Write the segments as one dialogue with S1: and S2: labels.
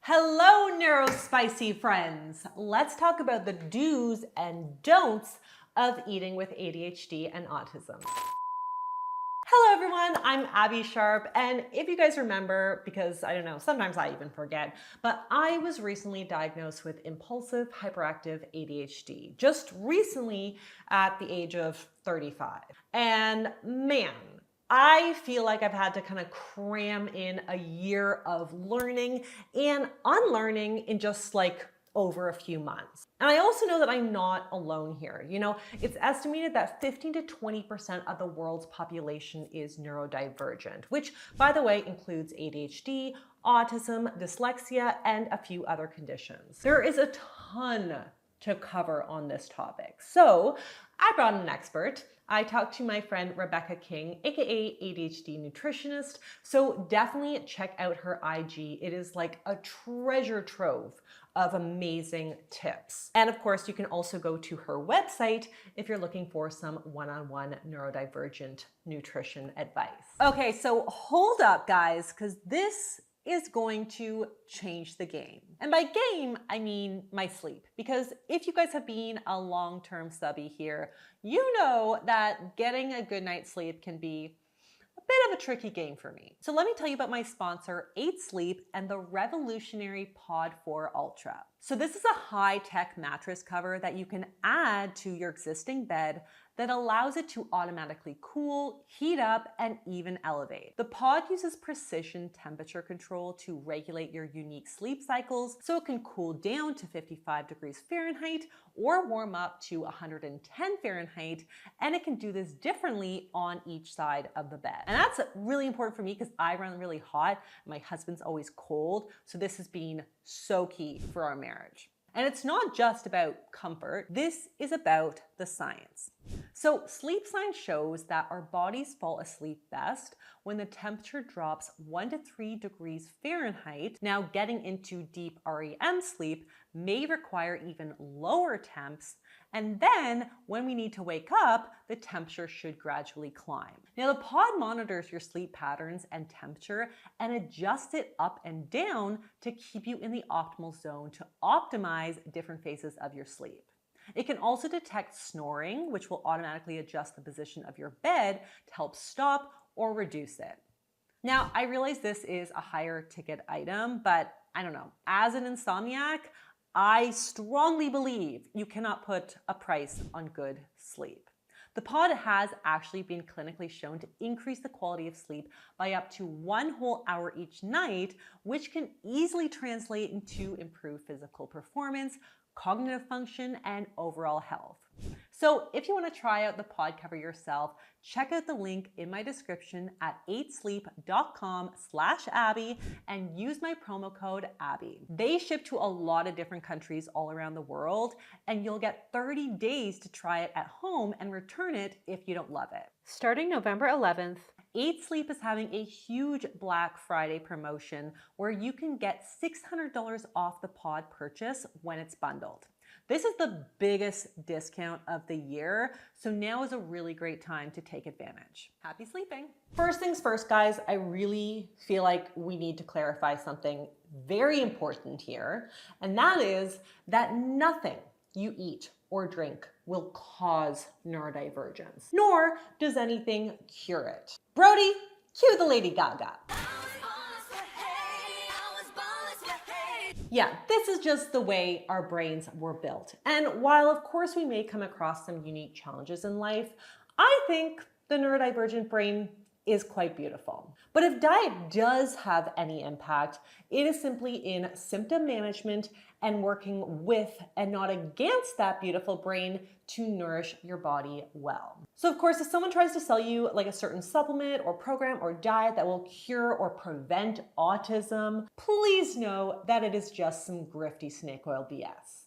S1: Hello, neurospicy friends. Let's talk about the do's and don'ts of eating with ADHD and autism. Hello everyone, I'm Abbey Sharp, and if you guys remember, because I don't know, sometimes I even forget, but I was recently diagnosed with impulsive hyperactive ADHD, just recently at the age of 35. And man, I feel like I've had to kind of cram in a year of learning and unlearning in just like over a few months. And I also know that I'm not alone here. You know, it's estimated that 15 to 20% of the world's population is neurodivergent, which by the way includes ADHD, autism, dyslexia, and a few other conditions. There is a ton to cover on this topic. So I brought an expert. I talked to my friend Rebecca King, aka ADHD nutritionist. So definitely check out her IG. It is like a treasure trove of amazing tips. And of course, you can also go to her website if you're looking for some one-on-one neurodivergent nutrition advice. Okay, so hold up guys, because this is going to change the game. And by game, I mean my sleep. Because if you guys have been a long-term subby here, you know that getting a good night's sleep can be a bit of a tricky game for me. So let me tell you about my sponsor, 8 Sleep, and the revolutionary Pod 4 Ultra. So this is a high-tech mattress cover that you can add to your existing bed that allows it to automatically cool, heat up, and even elevate. The pod uses precision temperature control to regulate your unique sleep cycles, so it can cool down to 55 degrees Fahrenheit or warm up to 110 Fahrenheit, and it can do this differently on each side of the bed. And that's really important for me because I run really hot, my husband's always cold, so this has been so key for our marriage. And it's not just about comfort, this is about the science. So sleep science shows that our bodies fall asleep best when the temperature drops 1 to 3 degrees Fahrenheit. Now getting into deep REM sleep may require even lower temps, and then when we need to wake up, the temperature should gradually climb. Now the pod monitors your sleep patterns and temperature and adjusts it up and down to keep you in the optimal zone to optimize different phases of your sleep. It can also detect snoring, which will automatically adjust the position of your bed to help stop or reduce it. Now, I realize this is a higher ticket item, but I don't know, as an insomniac, I strongly believe you cannot put a price on good sleep. The pod has actually been clinically shown to increase the quality of sleep by up to 1 whole hour each night, which can easily translate into improved physical performance, cognitive function, and overall health. So if you want to try out the pod cover yourself, check out the link in my description at 8sleep.com/Abbey and use my promo code Abbey. They ship to a lot of different countries all around the world, and you'll get 30 days to try it at home and return it if you don't love it. Starting November 11th, 8 Sleep is having a huge Black Friday promotion where you can get $600 off the pod purchase when it's bundled. This is the biggest discount of the year, so now is a really great time to take advantage. Happy sleeping. First things first, guys, I really feel like we need to clarify something very important here, and that is that nothing you eat or drink will cause neurodivergence, nor does anything cure it. Brody, cue the Lady Gaga. Yeah, this is just the way our brains were built. And while of course we may come across some unique challenges in life, I think the neurodivergent brain is quite beautiful. But if diet does have any impact, it is simply in symptom management and working with and not against that beautiful brain to nourish your body well. So of course, if someone tries to sell you like a certain supplement or program or diet that will cure or prevent autism, please know that it is just some grifty snake oil BS.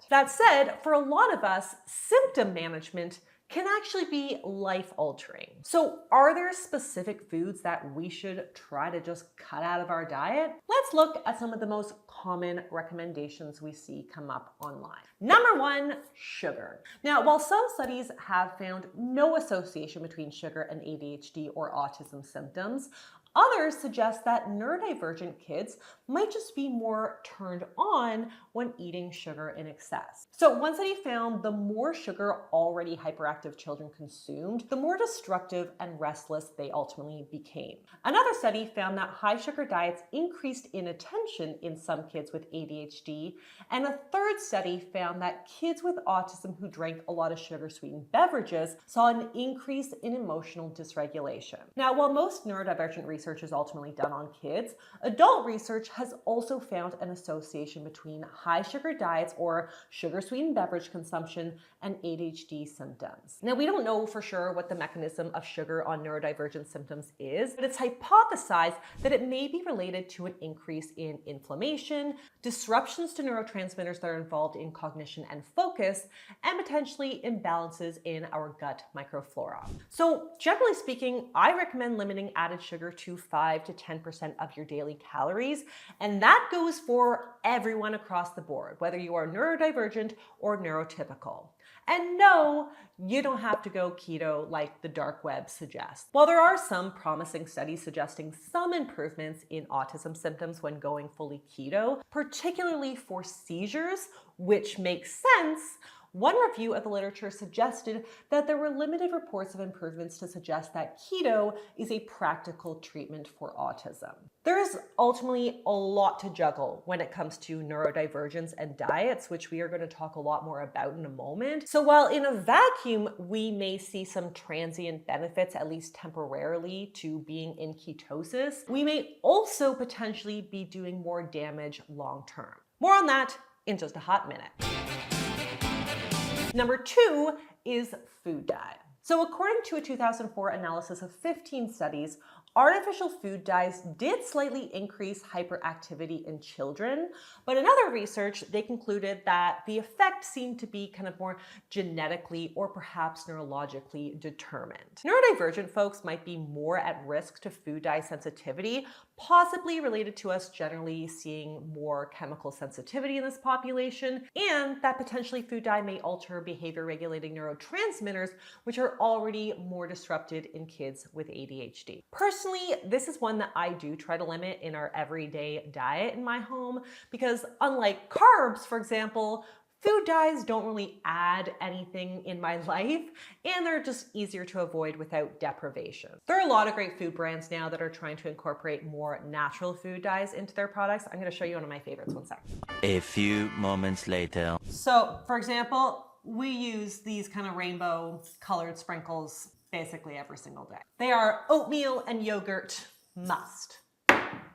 S1: That said, for a lot of us, symptom management can actually be life-altering. So are there specific foods that we should try to just cut out of our diet? Let's look at some of the most common recommendations we see come up online. Number 1, sugar. Now, while some studies have found no association between sugar and ADHD or autism symptoms, Others suggest that neurodivergent kids might just be more turned on when eating sugar in excess. So one study found the more sugar already hyperactive children consumed, the more destructive and restless they ultimately became. Another study found that high sugar diets increased inattention in some kids with ADHD, and a third study found that kids with autism who drank a lot of sugar-sweetened beverages saw an increase in emotional dysregulation. Now, while most neurodivergent research is ultimately done on kids, adult research has also found an association between high sugar diets or sugar-sweetened beverage consumption and ADHD symptoms. Now, we don't know for sure what the mechanism of sugar on neurodivergent symptoms is, but it's hypothesized that it may be related to an increase in inflammation, disruptions to neurotransmitters that are involved in cognition and focus, and potentially imbalances in our gut microflora. So generally speaking, I recommend limiting added sugar to 5 to 10% of your daily calories, and that goes for everyone across the board, whether you are neurodivergent or neurotypical. And no, you don't have to go keto like the dark web suggests. While there are some promising studies suggesting some improvements in autism symptoms when going fully keto, particularly for seizures, which makes sense, one review of the literature suggested that there were limited reports of improvements to suggest that keto is a practical treatment for autism. There is ultimately a lot to juggle when it comes to neurodivergence and diets, which we are going to talk a lot more about in a moment. So while in a vacuum, we may see some transient benefits, at least temporarily, to being in ketosis, we may also potentially be doing more damage long term. More on that in just a hot minute. Number 2 is food dye. So according to a 2004 analysis of 15 studies, artificial food dyes did slightly increase hyperactivity in children, but in other research, they concluded that the effect seemed to be kind of more genetically or perhaps neurologically determined. Neurodivergent folks might be more at risk to food dye sensitivity, possibly related to us generally seeing more chemical sensitivity in this population, and that potentially food dye may alter behavior regulating neurotransmitters, which are already more disrupted in kids with ADHD. Personally, this is one that I do try to limit in our everyday diet in my home because unlike carbs, for example, food dyes don't really add anything in my life, and they're just easier to avoid without deprivation. There are a lot of great food brands now that are trying to incorporate more natural food dyes into their products. I'm going to show you one of my favorites, one sec.
S2: A few moments later.
S1: So, for example, we use these kind of rainbow colored sprinkles basically every single day. They are oatmeal and yogurt must.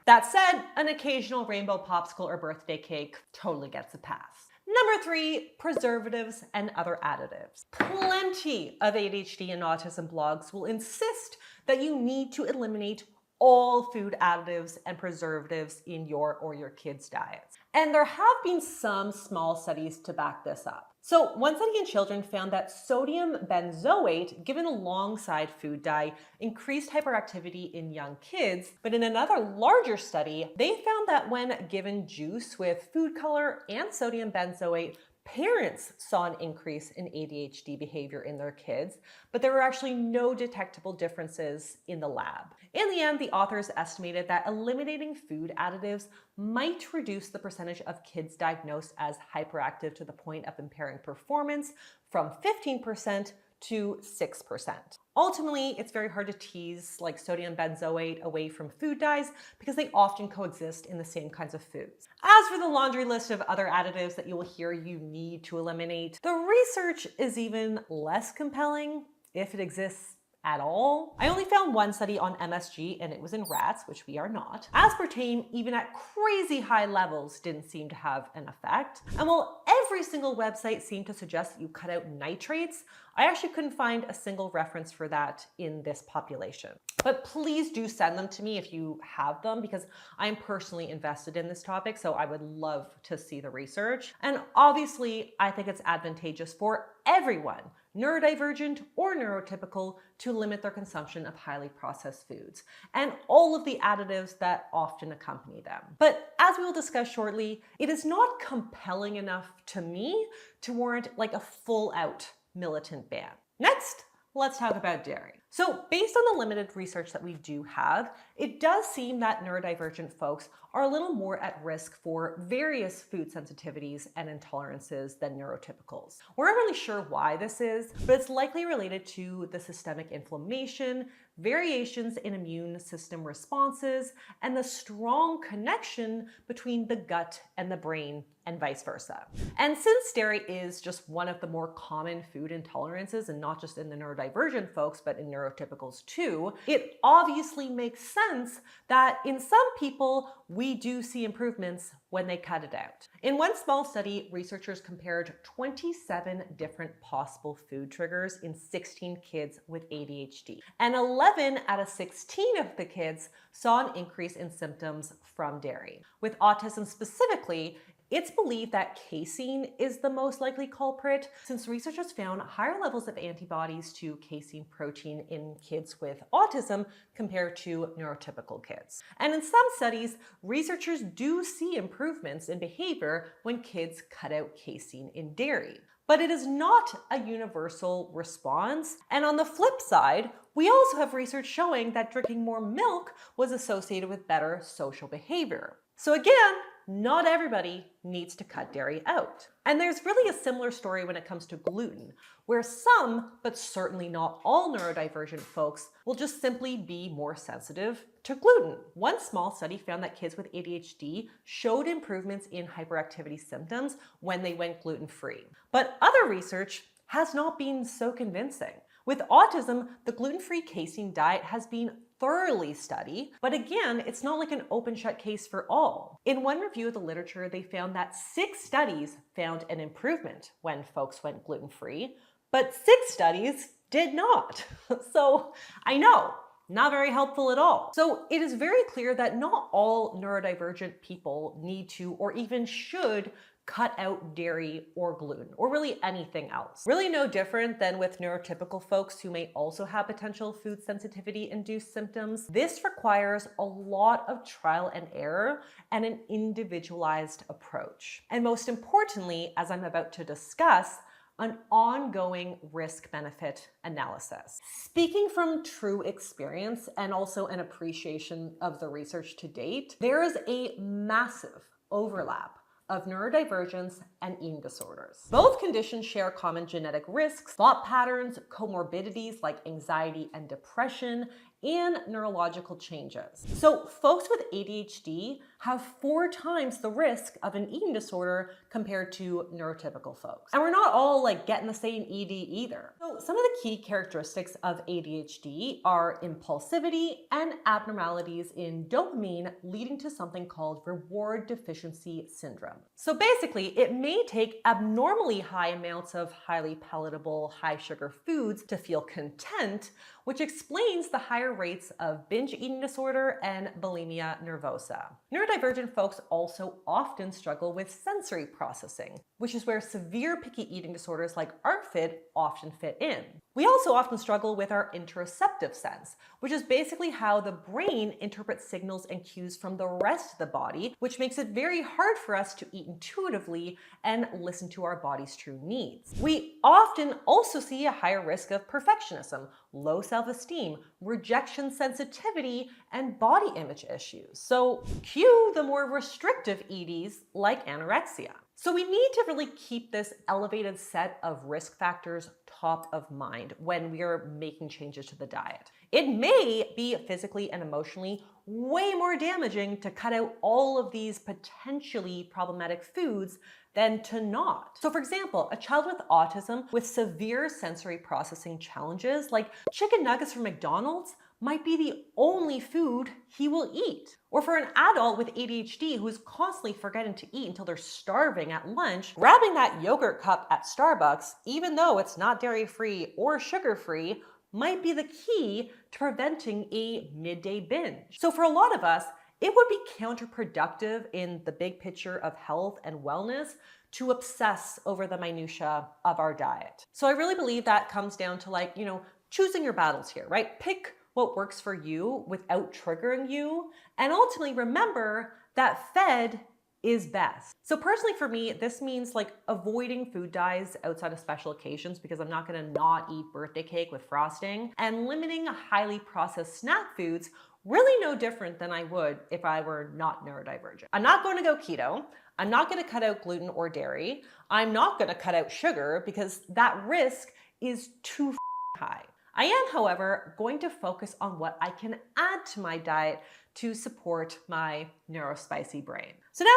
S1: That said, an occasional rainbow popsicle or birthday cake totally gets a pass. Number 3, preservatives and other additives. Plenty of ADHD and autism blogs will insist that you need to eliminate all food additives and preservatives in your or your kids' diets. And there have been some small studies to back this up. So one study in children found that sodium benzoate given alongside food dye increased hyperactivity in young kids, but in another larger study, they found that when given juice with food color and sodium benzoate, parents saw an increase in ADHD behavior in their kids, but there were actually no detectable differences in the lab. In the end, the authors estimated that eliminating food additives might reduce the percentage of kids diagnosed as hyperactive to the point of impairing performance from 15% to 6%. Ultimately, it's very hard to tease like sodium benzoate away from food dyes because they often coexist in the same kinds of foods. As for the laundry list of other additives that you will hear you need to eliminate, the research is even less compelling if it exists at all. I only found one study on MSG and it was in rats, which we are not. Aspartame, even at crazy high levels, didn't seem to have an effect. And while every single website seemed to suggest that you cut out nitrates, I actually couldn't find a single reference for that in this population. But please do send them to me if you have them because I'm personally invested in this topic, so I would love to see the research. And obviously, I think it's advantageous for everyone, neurodivergent or neurotypical, to limit their consumption of highly processed foods and all of the additives that often accompany them. But as we will discuss shortly, it is not compelling enough to me to warrant like a full out militant ban. Next, let's talk about dairy. So based on the limited research that we do have, it does seem that neurodivergent folks are a little more at risk for various food sensitivities and intolerances than neurotypicals. We're not really sure why this is, but it's likely related to the systemic inflammation, variations in immune system responses, and the strong connection between the gut and the brain and vice versa. And since dairy is just one of the more common food intolerances, and not just in the neurodivergent folks, but in neurotypicals too, it obviously makes sense that in some people, we do see improvements when they cut it out. In one small study, researchers compared 27 different possible food triggers in 16 kids with ADHD. And 11 out of 16 of the kids saw an increase in symptoms from dairy. With autism specifically, it's believed that casein is the most likely culprit, since researchers found higher levels of antibodies to casein protein in kids with autism compared to neurotypical kids. And in some studies, researchers do see improvements in behavior when kids cut out casein in dairy. But it is not a universal response. And on the flip side, we also have research showing that drinking more milk was associated with better social behavior. So again, not everybody needs to cut dairy out. And there's really a similar story when it comes to gluten, where some, but certainly not all neurodivergent folks, will just simply be more sensitive to gluten. One small study found that kids with ADHD showed improvements in hyperactivity symptoms when they went gluten-free. But other research has not been so convincing. With autism, the gluten-free casein diet has been thoroughly studied, but again, it's not like an open shut case for all. In one review of the literature, they found that 6 studies found an improvement when folks went gluten-free, but 6 studies did not. So I know, not very helpful at all. So it is very clear that not all neurodivergent people need to or even should cut out dairy or gluten, or really anything else. Really no different than with neurotypical folks who may also have potential food sensitivity-induced symptoms. This requires a lot of trial and error and an individualized approach. And most importantly, as I'm about to discuss, an ongoing risk-benefit analysis. Speaking from true experience and also an appreciation of the research to date, there is a massive overlap of neurodivergence and eating disorders. Both conditions share common genetic risks, thought patterns, comorbidities like anxiety and depression, and neurological changes. So folks with ADHD have 4 times the risk of an eating disorder compared to neurotypical folks. And we're not all like getting the same ED either. So some of the key characteristics of ADHD are impulsivity and abnormalities in dopamine, leading to something called reward deficiency syndrome. So basically, it may take abnormally high amounts of highly palatable, high sugar foods to feel content, which explains the higher rates of binge eating disorder and bulimia nervosa. Neurodivergent folks also often struggle with sensory processing, which is where severe picky eating disorders like ARFID often fit in. We also often struggle with our interoceptive sense, which is basically how the brain interprets signals and cues from the rest of the body, which makes it very hard for us to eat intuitively and listen to our body's true needs. We often also see a higher risk of perfectionism, low self-esteem, rejection sensitivity, and body image issues. So cue the more restrictive EDs like anorexia. So we need to really keep this elevated set of risk factors top of mind when we are making changes to the diet. It may be physically and emotionally way more damaging to cut out all of these potentially problematic foods than to not. So for example, a child with autism with severe sensory processing challenges like chicken nuggets from McDonald's might be the only food he will eat. Or for an adult with ADHD who is constantly forgetting to eat until they're starving at lunch, grabbing that yogurt cup at Starbucks, even though it's not dairy-free or sugar-free, might be the key to preventing a midday binge. So for a lot of us, it would be counterproductive in the big picture of health and wellness to obsess over the minutia of our diet. So I really believe that comes down to choosing your battles here, right? Pick what works for you without triggering you. And ultimately remember that fed is best. So personally for me, this means like avoiding food dyes outside of special occasions because I'm not gonna not eat birthday cake with frosting, and limiting highly processed snack foods, really no different than I would if I were not neurodivergent. I'm not going to go keto. I'm not going to cut out gluten or dairy. I'm not going to cut out sugar because that risk is too high. I am, however, going to focus on what I can add to my diet to support my neurospicy brain. So now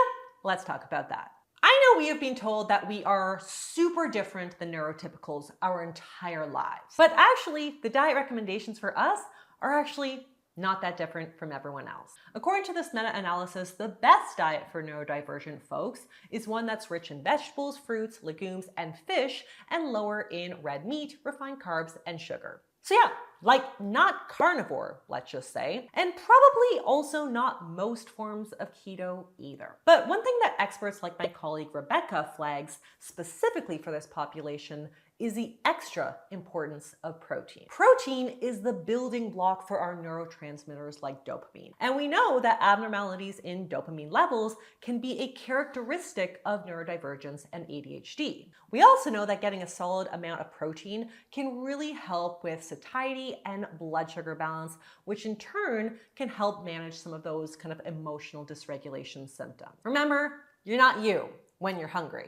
S1: let's talk about that. I know we have been told that we are super different than neurotypicals our entire lives, but actually the diet recommendations for us are actually not that different from everyone else. According to this meta-analysis, the best diet for neurodivergent folks is one that's rich in vegetables, fruits, legumes, and fish, and lower in red meat, refined carbs, and sugar. So yeah, like not carnivore, let's just say, and probably also not most forms of keto either. But one thing that experts like my colleague Rebecca flags specifically for this population is the extra importance of protein. Protein is the building block for our neurotransmitters like dopamine. And we know that abnormalities in dopamine levels can be a characteristic of neurodivergence and ADHD. We also know that getting a solid amount of protein can really help with satiety and blood sugar balance, which in turn can help manage some of those kind of emotional dysregulation symptoms. Remember, you're not you when you're hungry.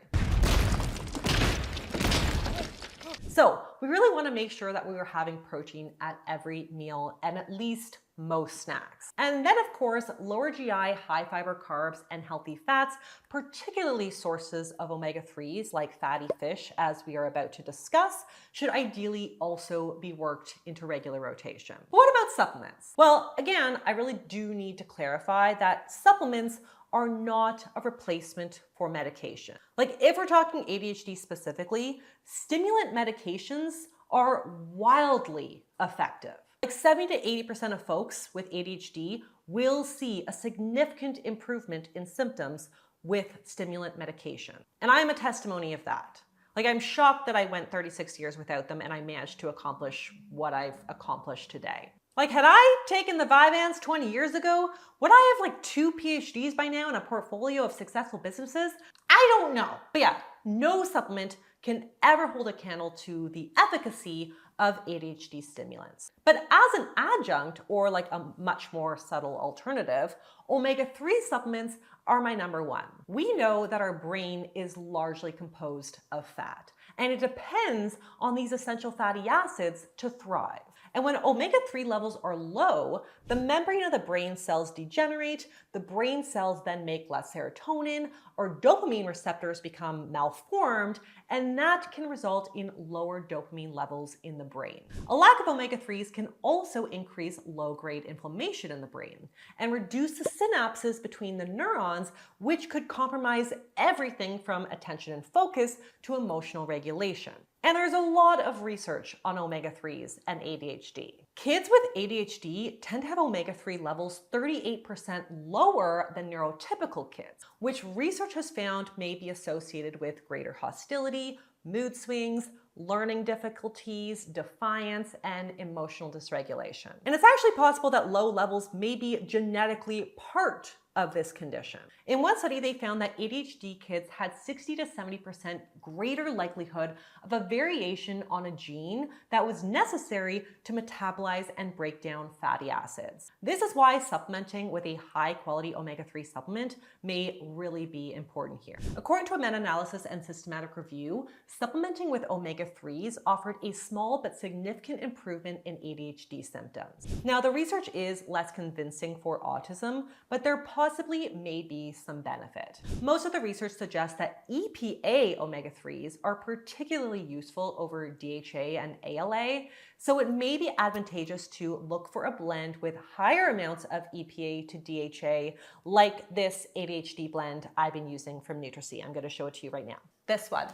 S1: So we really want to make sure that we are having protein at every meal and at least most snacks. And then of course, lower GI, high fiber carbs, and healthy fats, particularly sources of omega-3s like fatty fish, as we are about to discuss, should ideally also be worked into regular rotation. But what about supplements? Well, again, I really do need to clarify that supplements are not a replacement for medication. Like if we're talking ADHD specifically, stimulant medications are wildly effective. Like 70 to 80% of folks with ADHD will see a significant improvement in symptoms with stimulant medication. And I am a testimony of that. Like I'm shocked that I went 36 years without them and I managed to accomplish what I've accomplished today. Like had I taken the Vyvanse 20 years ago, would I have like 2 PhDs by now and a portfolio of successful businesses? I don't know. But yeah, no supplement can ever hold a candle to the efficacy of ADHD stimulants. But as an adjunct or like a much more subtle alternative, omega-3 supplements are my number one. We know that our brain is largely composed of fat, and it depends on these essential fatty acids to thrive. And when omega-3 levels are low, the membrane of the brain cells degenerate, the brain cells then make less serotonin, or dopamine receptors become malformed, and that can result in lower dopamine levels in the brain. A lack of omega-3s can also increase low-grade inflammation in the brain and reduce the synapses between the neurons, which could compromise everything from attention and focus to emotional regulation. And there's a lot of research on omega-3s and ADHD. Kids with ADHD tend to have omega-3 levels 38% lower than neurotypical kids, which research has found may be associated with greater hostility, mood swings, learning difficulties, defiance, and emotional dysregulation. And it's actually possible that low levels may be genetically part of this condition. In one study, they found that ADHD kids had 60 to 70% greater likelihood of a variation on a gene that was necessary to metabolize and break down fatty acids. This is why supplementing with a high-quality omega-3 supplement may really be important here. According to a meta-analysis and systematic review, supplementing with omega-3s offered a small but significant improvement in ADHD symptoms. Now, the research is less convincing for autism, but there possibly may be some benefit. Most of the research suggests that EPA omega-3s are particularly useful over DHA and ALA, so it may be advantageous to look for a blend with higher amounts of EPA to DHA, like this ADHD blend I've been using from Nutritious. I'm going to show it to you right now. This one.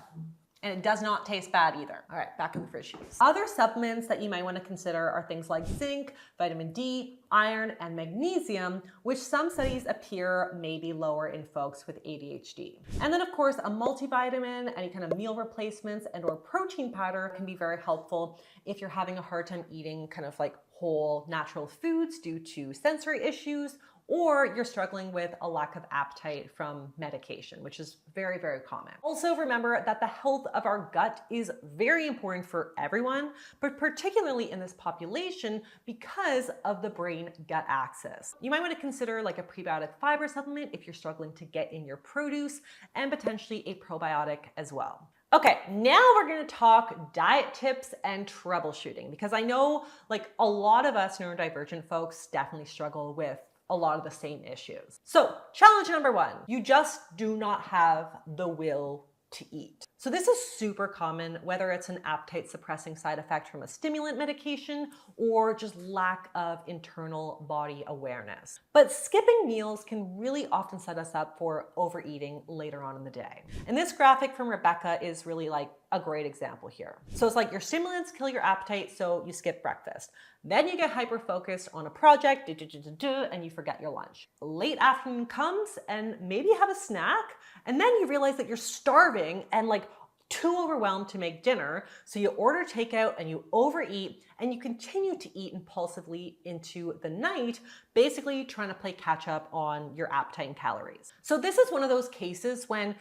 S1: And it does not taste bad either. All right, back in the fridge. Other supplements that you might want to consider are things like zinc, vitamin D, iron, and magnesium, which some studies appear may be lower in folks with ADHD. And then of course, a multivitamin, any kind of meal replacements, and or protein powder can be very helpful if you're having a hard time eating kind of like whole natural foods due to sensory issues, or you're struggling with a lack of appetite from medication, which is very, very common. Also remember that the health of our gut is very important for everyone, but particularly in this population because of the brain-gut axis. You might want to consider like a prebiotic fiber supplement if you're struggling to get in your produce, and potentially a probiotic as well. Okay, now we're gonna talk diet tips and troubleshooting, because I know like a lot of us neurodivergent folks definitely struggle with a lot of the same issues. So challenge number one, you just do not have the will to eat. So this is super common, whether it's an appetite suppressing side effect from a stimulant medication or just lack of internal body awareness. But skipping meals can really often set us up for overeating later on in the day. And this graphic from Rebecca is really like a great example here. So it's like your stimulants kill your appetite, so you skip breakfast. Then you get hyper-focused on a project, and you forget your lunch. Late afternoon comes and maybe you have a snack, and then you realize that you're starving and like too overwhelmed to make dinner, so you order takeout and you overeat, and you continue to eat impulsively into the night, basically trying to play catch up on your appetite and calories. So this is one of those cases when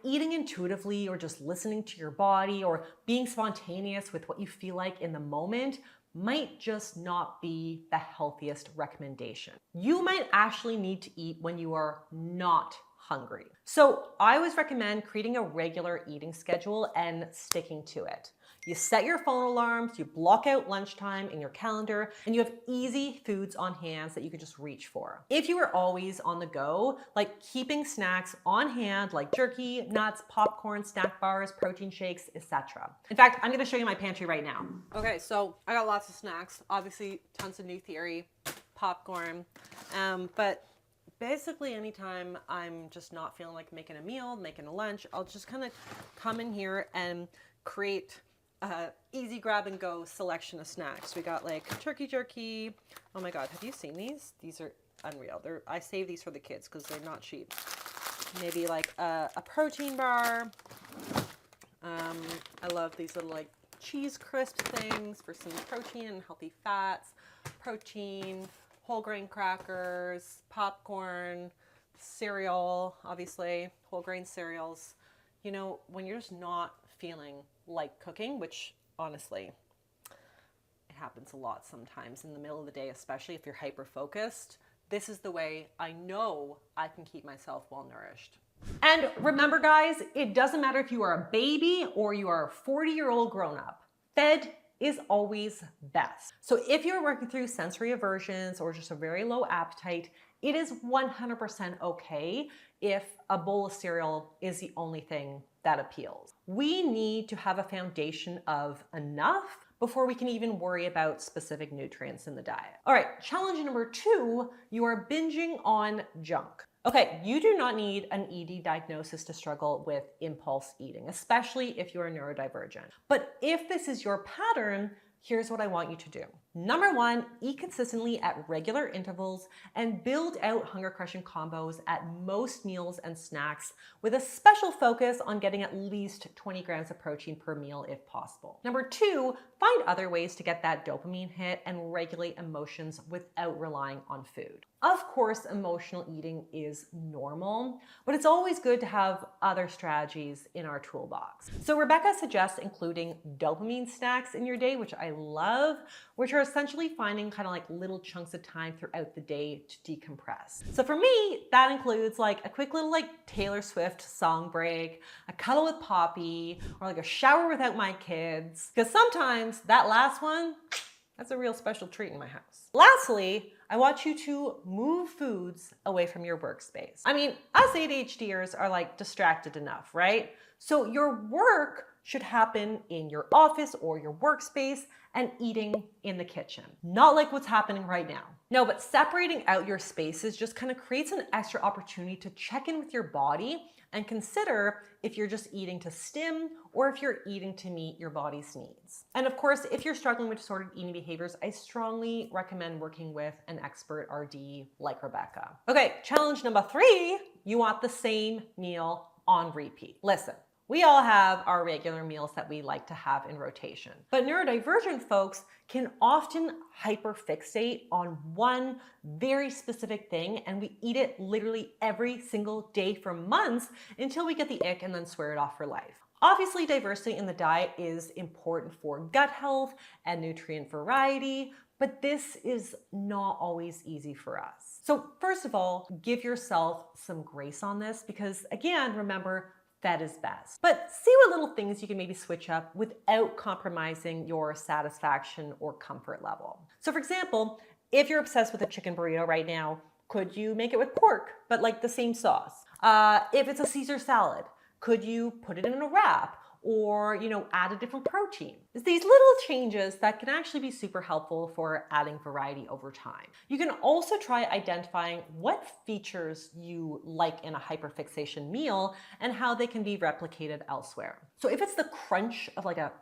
S1: eating intuitively or just listening to your body or being spontaneous with what you feel like in the moment might just not be the healthiest recommendation. You might actually need to eat when you are not hungry. So I always recommend creating a regular eating schedule and sticking to it. You set your phone alarms, you block out lunchtime in your calendar, and you have easy foods on hand that you can just reach for. If you are always on the go, like keeping snacks on hand like jerky, nuts, popcorn, snack bars, protein shakes, etc. In fact, I'm gonna show you my pantry right now. Okay, so I got lots of snacks, obviously tons of New Theory, popcorn, but basically anytime I'm just not feeling like making a meal, making a lunch, I'll just kind of come in here and create easy grab and go selection of snacks. We got like turkey jerky. Oh my God, have you seen these? These are unreal. I save these for the kids because they're not cheap. Maybe like a protein bar. I love these little like cheese crisp things for some protein and healthy fats. Protein, whole grain crackers, popcorn, cereal, obviously, whole grain cereals. When you're just not feeling like cooking, which honestly, it happens a lot sometimes in the middle of the day, especially if you're hyper-focused, this is the way I know I can keep myself well nourished. And remember guys, it doesn't matter if you are a baby or you are a 40-year-old grown-up, fed is always best. So if you're working through sensory aversions or just a very low appetite, it is 100% okay if a bowl of cereal is the only thing that appeals. We need to have a foundation of enough before we can even worry about specific nutrients in the diet. All right, challenge number two, you are binging on junk. Okay, you do not need an ED diagnosis to struggle with impulse eating, especially if you're neurodivergent. But if this is your pattern, here's what I want you to do. Number one, eat consistently at regular intervals and build out hunger crushing combos at most meals and snacks with a special focus on getting at least 20 grams of protein per meal if possible. Number two, find other ways to get that dopamine hit and regulate emotions without relying on food. Of course, emotional eating is normal, but it's always good to have other strategies in our toolbox. So Rebecca suggests including dopamine snacks in your day, which I love, which are essentially finding kind of like little chunks of time throughout the day to decompress. So for me, that includes like a quick little like Taylor Swift song break, a cuddle with Poppy, or like a shower without my kids. Because sometimes that last one, that's a real special treat in my house. Lastly, I want you to move foods away from your workspace. I mean, us ADHDers are like distracted enough, right? So your work should happen in your office or your workspace and eating in the kitchen. Not like what's happening right now. No, but separating out your spaces just kind of creates an extra opportunity to check in with your body and consider if you're just eating to stim or if you're eating to meet your body's needs. And of course, if you're struggling with disordered eating behaviors, I strongly recommend working with an expert RD like Rebecca. Okay, challenge number three, you want the same meal on repeat. Listen, We all have our regular meals that we like to have in rotation. But neurodivergent folks can often hyperfixate on one very specific thing, and we eat it literally every single day for months until we get the ick and then swear it off for life. Obviously, diversity in the diet is important for gut health and nutrient variety, but this is not always easy for us. So first of all, give yourself some grace on this because, again, remember, fed is best. But see what little things you can maybe switch up without compromising your satisfaction or comfort level. So for example, if you're obsessed with a chicken burrito right now, could you make it with pork, but like the same sauce? If it's a Caesar salad, could you put it in a wrap or, add a different protein? It's these little changes that can actually be super helpful for adding variety over time. You can also try identifying what features you like in a hyperfixation meal and how they can be replicated elsewhere. So if it's the crunch of like a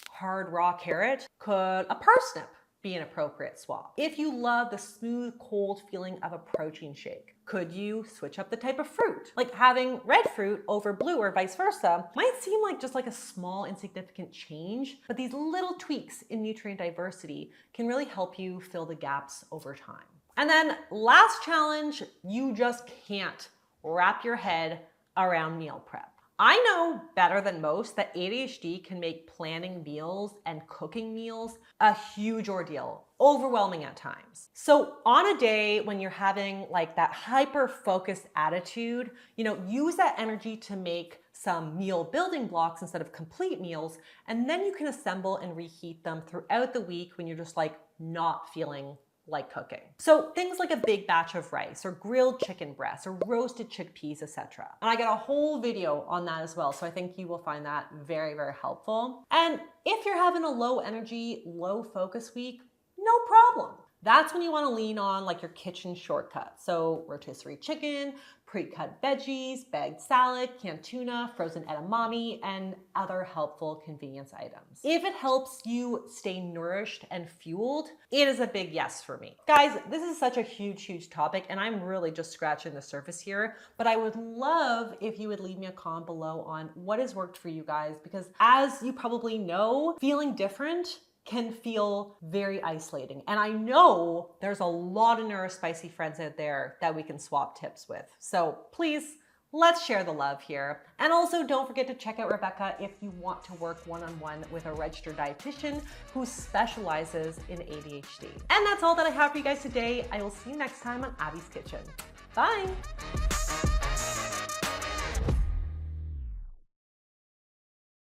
S1: hard raw carrot, could a parsnip be an appropriate swap? If you love the smooth, cold feeling of a protein shake, could you switch up the type of fruit? Like having red fruit over blue or vice versa might seem like just like a small insignificant change, but these little tweaks in nutrient diversity can really help you fill the gaps over time. And then last challenge, you just can't wrap your head around meal prep. I know better than most that ADHD can make planning meals and cooking meals a huge ordeal, overwhelming at times. So on a day when you're having like that hyper-focused attitude, use that energy to make some meal building blocks instead of complete meals, and then you can assemble and reheat them throughout the week when you're just like not feeling like cooking. So things like a big batch of rice or grilled chicken breasts or roasted chickpeas, etc. And I got a whole video on that as well. So I think you will find that very, very helpful. And if you're having a low energy, low focus week, no problem. That's when you want to lean on like your kitchen shortcuts. So rotisserie chicken, pre-cut veggies, bagged salad, canned tuna, frozen edamame, and other helpful convenience items. If it helps you stay nourished and fueled, it is a big yes for me. Guys, this is such a huge, huge topic, and I'm really just scratching the surface here, but I would love if you would leave me a comment below on what has worked for you guys, because as you probably know, feeling different can feel very isolating. And I know there's a lot of neurospicy friends out there that we can swap tips with. So please, let's share the love here. And also don't forget to check out Rebecca if you want to work one-on-one with a registered dietitian who specializes in ADHD. And that's all that I have for you guys today. I will see you next time on Abby's Kitchen. Bye.